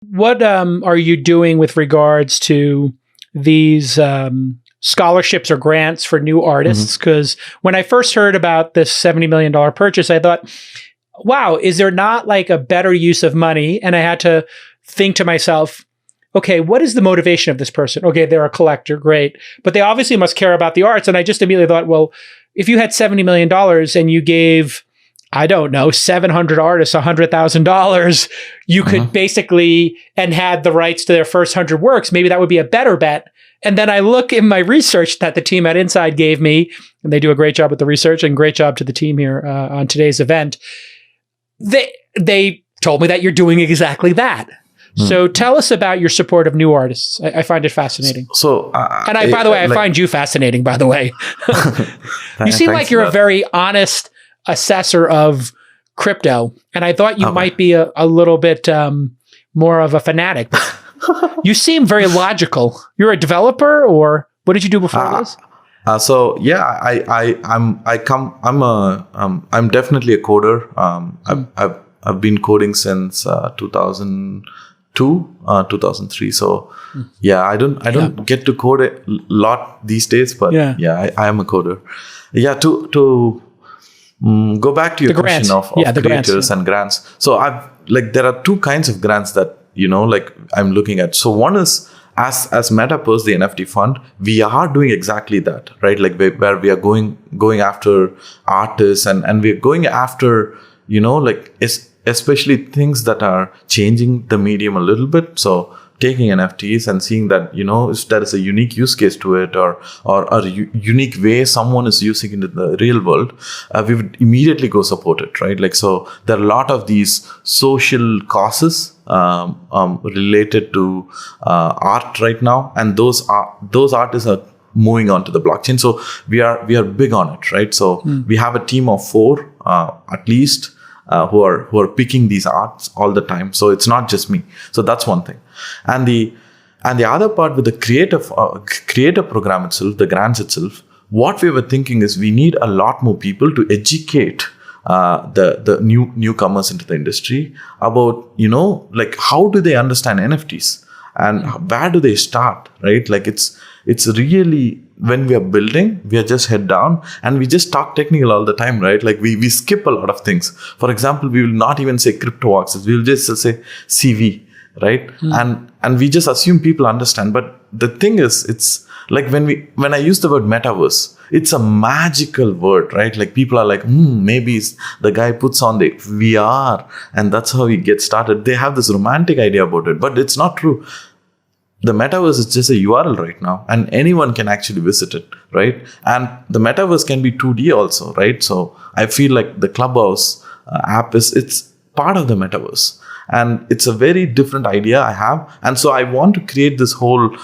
What are you doing with regards to these scholarships or grants for new artists? Because when I first heard about this $70 million purchase, I thought, wow, is there not like a better use of money? And I had to think to myself, okay, what is the motivation of this person? Okay, they're a collector, great. But they obviously must care about the arts. And I just immediately thought, well, if you had $70 million and you gave, I don't know, 700 artists $100,000, you could basically, and had the rights to their first 100 works, maybe that would be a better bet. And then I look in my research that the team at Inside gave me, and they do a great job with the research and great job to the team here on today's event. They told me that you're doing exactly that. So tell us about your support of new artists. I find it fascinating. And by the way, I find you fascinating, by the way. You seem like you're a very honest assessor of crypto. And I thought you might be a little bit more of a fanatic. You seem very logical. You're a developer, or what did you do before this? I'm definitely a coder. I've been coding since 2002, 2003. So I don't get to code a lot these days, but I am a coder. Yeah, to go back to your question of creators and grants. So there are two kinds of grants that I'm looking at. So one is, as MetaPost, the NFT fund, we are doing exactly that, right? Like where we are going after artists and we're going after, especially things that are changing the medium a little bit. So taking NFTs and seeing that, if there is a unique use case to it or a unique way someone is using it in the real world, we would immediately go support it, right? Like, so there are a lot of these social causes related to art right now, and those artists are moving on to the blockchain. So we are big on it, right? So we have a team of 4 at least who are picking these arts all the time. So it's not just me. So that's one thing. And the other part with the creator program itself, the grants itself, what we were thinking is we need a lot more people to educate the newcomers into the industry about, how do they understand NFTs and where do they start, right? Like it's really, when we are building, we are just head down and we just talk technical all the time, right? Like we skip a lot of things. For example, we will not even say crypto access. We will just say CV, right? And we just assume people understand. But the thing is, it's like when I use the word metaverse, it's a magical word, right? Like people are like, maybe the guy puts on the VR and that's how he gets started. They have this romantic idea about it, but it's not true. The metaverse is just a URL right now, and anyone can actually visit it, right? And the metaverse can be 2D also, right? So I feel like the Clubhouse app it's part of the metaverse. And it's a very different idea I have. And so I want to create this whole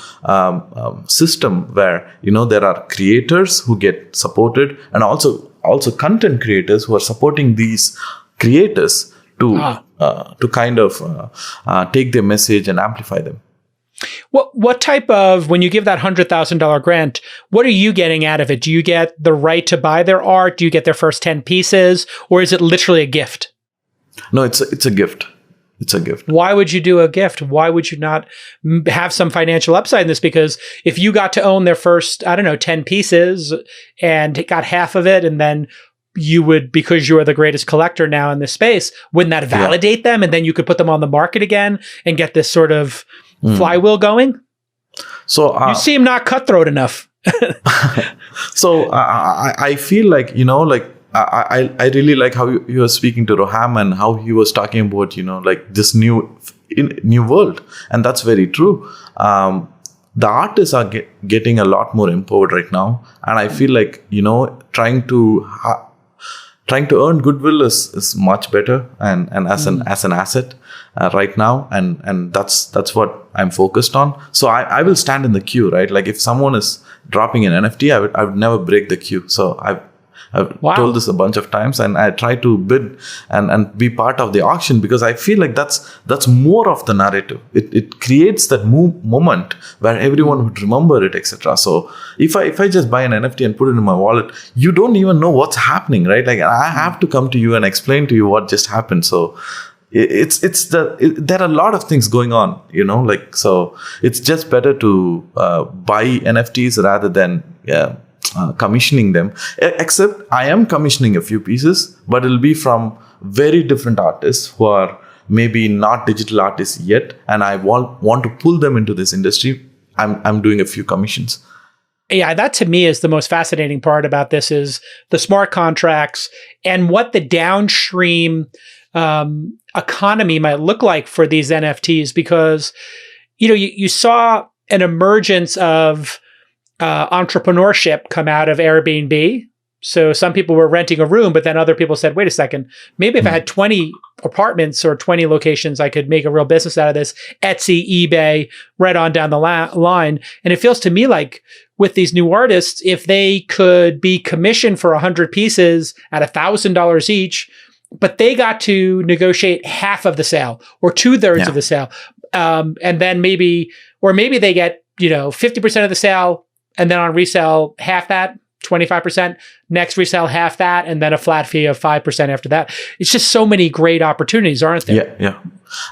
system where, there are creators who get supported, and also content creators who are supporting these creators to kind of take their message and amplify them. What type of, when you give that $100,000 grant, what are you getting out of it? Do you get the right to buy their art? Do you get their first 10 pieces? Or is it literally a gift? No, it's a gift. It's a gift. Why would you do a gift? Why would you not have some financial upside in this? Because if you got to own their first, 10 pieces and got half of it, and then you would, because you are the greatest collector now in this space, wouldn't that validate them? And then you could put them on the market again and get this sort of flywheel going? So you seem not cutthroat enough. So I feel like, I really like how you were speaking to Roham and how he was talking about, this new world. And that's very true. The artists are getting a lot more empowered right now. And I feel like, trying to earn goodwill is much better and as an asset right now. And that's what I'm focused on. So I will stand in the queue, right? Like if someone is dropping an NFT, I would never break the queue. So I've told this a bunch of times, and I try to bid and be part of the auction, because I feel like that's more of the narrative. It creates that moment where everyone would remember it, etc. So if I just buy an NFT and put it in my wallet, you don't even know what's happening, right? Like I have to come to you and explain to you what just happened. So there are a lot of things going on, like, so it's just better to buy NFTs rather than commissioning them. Except I am commissioning a few pieces, but it'll be from very different artists who are maybe not digital artists yet, and I want to pull them into this industry. I'm doing a few commissions. Yeah, that to me is the most fascinating part about this, is the smart contracts and what the downstream economy might look like for these NFTs, because you saw an emergence of entrepreneurship come out of Airbnb. So some people were renting a room, but then other people said, wait a second, maybe if I had 20 apartments or 20 locations, I could make a real business out of this. Etsy, eBay, right on down the line. And it feels to me like with these new artists, if they could be commissioned for 100 pieces at $1,000 each, but they got to negotiate half of the sale or 2/3 of the sale. And then maybe they get, 50% of the sale, and then on resale, half that, 25%, next resale, half that, and then a flat fee of 5% after that. It's just so many great opportunities, aren't there? Yeah.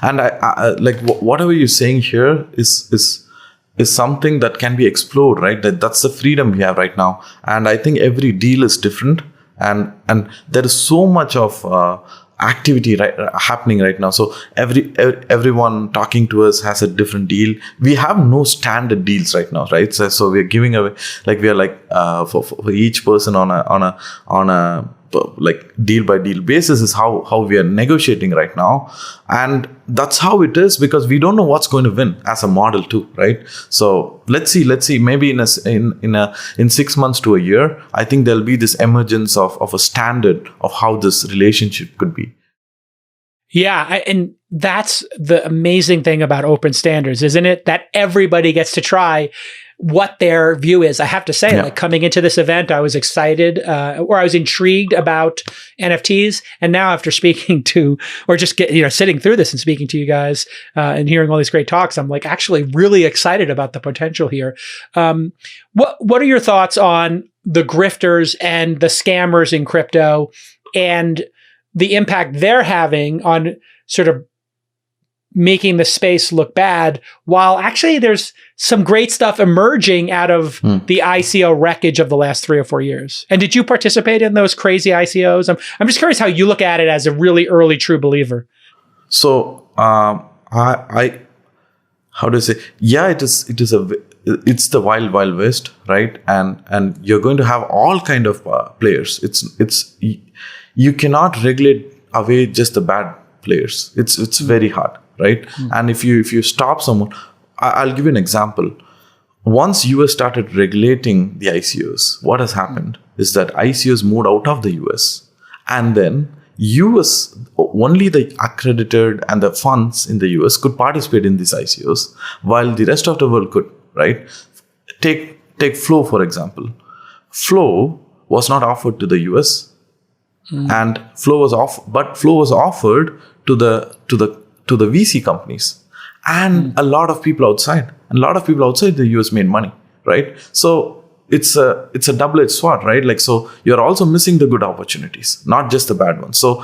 And I like whatever you're saying here is something that can be explored, right? That's the freedom we have right now. And I think every deal is different. And there is so much of activity happening right now. So everyone talking to us has a different deal. We have no standard deals right now, right? So we're giving away, like, we are like for each person on a like deal by deal basis is how we are negotiating right now. And that's how it is, because we don't know what's going to win as a model too, right? So let's see, maybe in 6 months to a year, I think there'll be this emergence of a standard of how this relationship could be. Yeah, and that's the amazing thing about open standards, isn't it? That everybody gets to try what their view is. I have to say, like, coming into this event, I was excited, or I was intrigued about NFTs. And now after speaking to, or just sitting through this and speaking to you guys, and hearing all these great talks, I'm like actually really excited about the potential here. What are your thoughts on the grifters and the scammers in crypto and the impact they're having on sort of making the space look bad, while actually there's some great stuff emerging out of the ICO wreckage of the last 3 or 4 years? And did you participate in those crazy ICOs? I'm just curious how you look at it as a really early true believer. So I how do I say? Yeah, it's the wild west, right? And you're going to have all kind of players. It's you cannot regulate away just the bad players. It's very hard, right? And if you stop someone, I'll give you an example. Once US started regulating the ICOs, what has happened is that ICOs moved out of the US, and then US, only the accredited and the funds in the US could participate in these ICOs, while the rest of the world could, right? Take Flow, for example. Flow was not offered to the US, and Flow was offered to the VC companies, and a lot of people outside the US made money, right? So it's a double-edged sword, right? Like, so you're also missing the good opportunities, not just the bad ones. So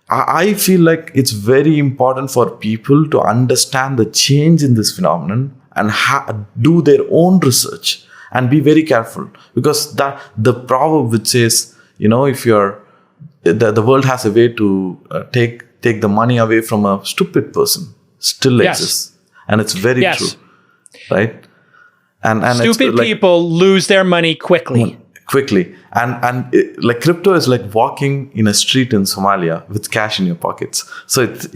I feel like it's very important for people to understand the change in this phenomenon and do their own research and be very careful, because the proverb which says, if the world has a way to take the money away from a stupid person still exists, and it's very true, right? And stupid people lose their money quickly, and like crypto is like walking in a street in Somalia with cash in your pockets. So it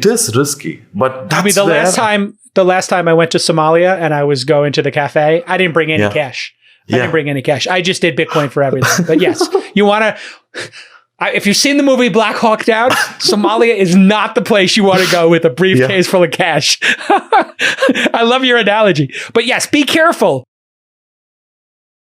is risky, but that's the last time I went to Somalia and I was going to the cafe, I didn't bring any cash. I didn't bring any cash. I just did Bitcoin for everything. But yes, you want to. If you've seen the movie Black Hawk Down, Somalia is not the place you want to go with a briefcase full of cash. I love your analogy. But yes, be careful.